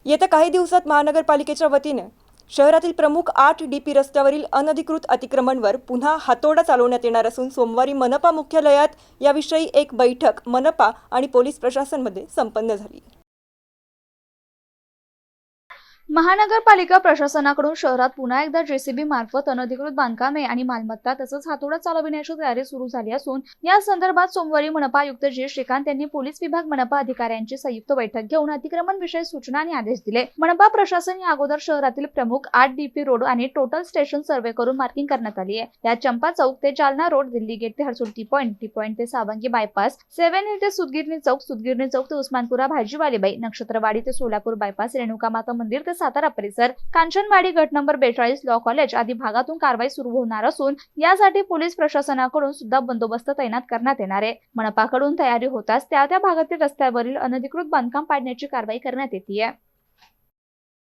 येत्या काही दिवसात महानगरपालिकेच्या वतीने शहरातील प्रमुख 8 DP रस्त्यावरील अनधिकृत अतिक्रमणवर पुन्हा हातोडा चालवण्यात येणार असून सोमवारी मनपा मुख्यालयात याविषयी एक बैठक मनपा आणि पोलीस प्रशासनामध्ये संपन्न झाली। महानगरपालिका प्रशासनाकडून शहरात पुन्हा एकदा JCB मार्फत अनधिकृत बांधकामे आणि मालमत्ता तसंच हातोडा चालविण्याची तयारी सुरू झाली असून या संदर्भात सोमवारी मनपा आयुक्त G. श्रीकांत यांनी पोलीस विभाग मनपा अधिकाऱ्यांची संयुक्त बैठक घेऊन अतिक्रमण विषयी सूचना आणि आदेश दिले। मनपा प्रशासन या अगोदर शहरातील प्रमुख 8 DP रोड आणि टोटल स्टेशन सर्वे करून मार्किंग करण्यात आली आहे। यात चंपा चौक ते जालना रोड, दिल्ली गेट ते हर्सुल टी पॉइंट ते सावंगी बायपास, 7 हिल ते सुदगिरणी चौक ते उस्मानपुरा भाजीवालीबाई, नक्षत्रवाडी ते सोलापूर बायपास, रेणुका माता मंदिर ते सातारा परिसर, कांचनवाडी गट नंबर 42 लॉ कॉलेज आदी भागातून कारवाई सुरू होणार असून यासाठी पोलीस प्रशासनाकडून सुद्धा बंदोबस्त तैनात करण्यात येणार आहे। मनपाकडून तयारी होताच त्या भागातील रस्त्यावरील अनधिकृत बांधकाम पाडण्याची कारवाई करण्यात येते।